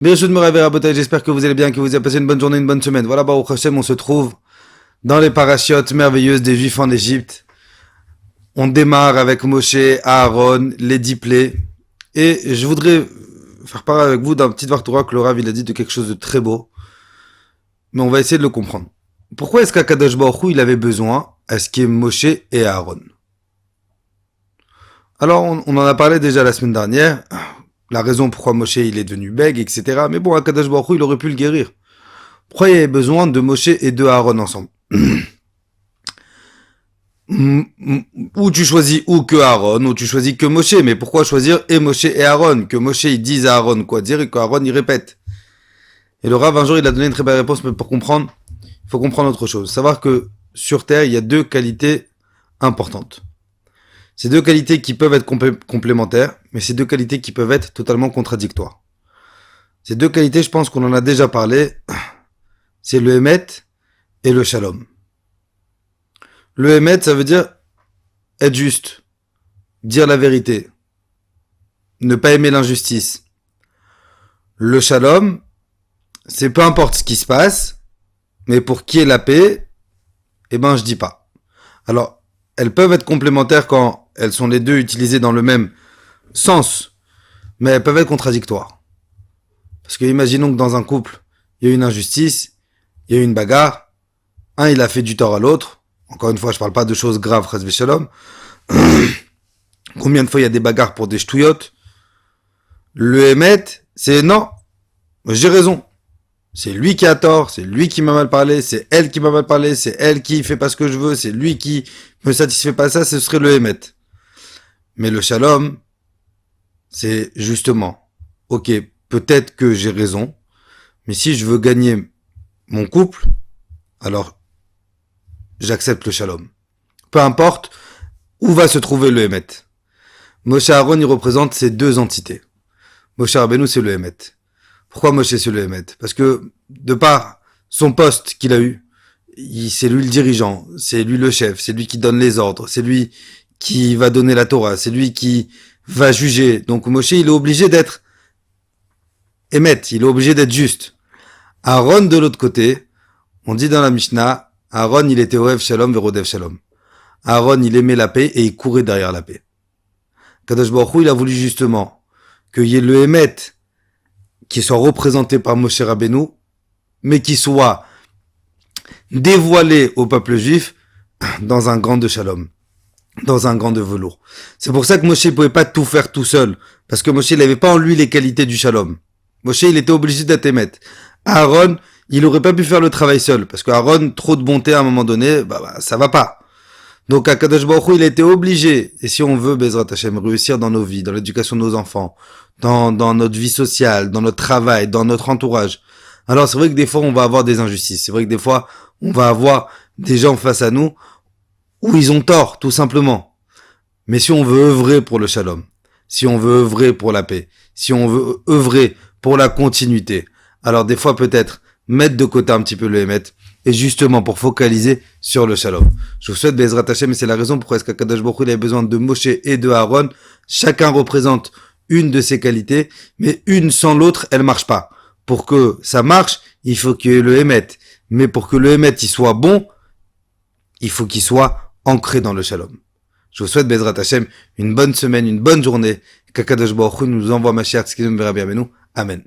Bien sûr, j'espère que vous allez bien, que vous avez passé une bonne journée, une bonne semaine. Voilà, Baruch Hashem, on se trouve dans les parachutes merveilleuses des Juifs en Égypte. On démarre avec Moshe, Aaron, les 10 plaies. Et je voudrais faire part avec vous d'un petit Vartora que le Rav il a dit de quelque chose de très beau. Mais on va essayer de le comprendre. Pourquoi est-ce qu'Akadosh Baruch Hu, il avait besoin à ce qu'il y ait Moshe et Aaron? Alors, on en a parlé déjà la semaine dernière. La raison pourquoi Moshe il est devenu bègue, etc. Mais bon, Akadosh Baruch Hu, il aurait pu le guérir. Pourquoi il y avait besoin de Moshe et de Aaron ensemble? Ou tu choisis ou que Aaron, ou tu choisis que Moshe. Mais pourquoi choisir et Moshe et Aaron? Que Moshe il dise à Aaron quoi dire et qu'Aaron il répète. Et le Rav un jour il a donné une très belle réponse, mais pour comprendre, il faut comprendre autre chose. Savoir que sur Terre il y a deux qualités importantes. Ces deux qualités qui peuvent être complémentaires, mais ces deux qualités qui peuvent être totalement contradictoires. Ces deux qualités, je pense qu'on en a déjà parlé, c'est le Emet et le Shalom. Le Emet, ça veut dire être juste, dire la vérité, ne pas aimer l'injustice. Le Shalom, c'est peu importe ce qui se passe, mais pour qui est la paix, eh ben je dis pas. Alors, elles peuvent être complémentaires quand elles sont les deux utilisées dans le même sens, mais elles peuvent être contradictoires. Parce que imaginons que dans un couple, il y a une injustice, il y a une bagarre, un il a fait du tort à l'autre, encore une fois je parle pas de choses graves, chas v'shalom. Combien de fois il y a des bagarres pour des ch'touillottes? Le émet, c'est non, j'ai raison. C'est lui qui a tort, c'est lui qui m'a mal parlé, c'est elle qui m'a mal parlé, c'est elle qui fait pas ce que je veux, c'est lui qui me satisfait pas ça, ce serait le émet. Mais le shalom, c'est justement, ok, peut-être que j'ai raison, mais si je veux gagner mon couple, alors j'accepte le shalom. Peu importe où va se trouver le émet. Moshe Aaron, il représente ces deux entités. Moshe Rabbeinu, c'est le émet. Pourquoi Moshe, c'est le émet? Parce que, de par son poste qu'il a eu, c'est lui le dirigeant, c'est lui le chef, c'est lui qui donne les ordres, c'est lui qui va donner la Torah, c'est lui qui va juger. Donc Moshe, il est obligé d'être émet, il est obligé d'être juste. Aaron, de l'autre côté, on dit dans la Mishnah, Aaron, il était Ohev Shalom verodev Shalom. Aaron, il aimait la paix et il courait derrière la paix. Kadosh Baruch Hu, il a voulu justement qu'il y ait le émet qui soit représenté par Moshe Rabbeinu, mais qui soit dévoilé au peuple juif dans un grand de shalom, dans un grand de velours. C'est pour ça que Moshe ne pouvait pas tout faire tout seul, parce que Moshe n'avait pas en lui les qualités du shalom. Moshe, il était obligé d'être émet. Aaron, il aurait pas pu faire le travail seul, parce qu'Aaron, trop de bonté à un moment donné, ça va pas. Donc, Akadosh Baruch Hu, il était obligé, et si on veut, Bezrat Hashem, réussir dans nos vies, dans l'éducation de nos enfants, dans notre vie sociale, dans notre travail, dans notre entourage. Alors, c'est vrai que des fois, on va avoir des injustices. C'est vrai que des fois, on va avoir des gens face à nous où ils ont tort, tout simplement. Mais si on veut œuvrer pour le shalom, si on veut œuvrer pour la paix, si on veut œuvrer pour la continuité, alors des fois, peut-être, mettre de côté un petit peu le émet, et justement pour focaliser sur le shalom. Je vous souhaite Bezrat Hashem, et c'est la raison pourquoi est-ce qu'Akadosh Baruch Hu il avait besoin de Moshe et de Aaron. Chacun représente une de ses qualités, mais une sans l'autre, elle marche pas. Pour que ça marche, il faut qu'il y ait le émet. Mais pour que le émet il soit bon, il faut qu'il soit ancré dans le shalom. Je vous souhaite Bezrat Hashem une bonne semaine, une bonne journée. Qu'Akadosh Baruch Hu nous envoie Mashiach Tzidkenu B'Rabbi Amenu. Amen.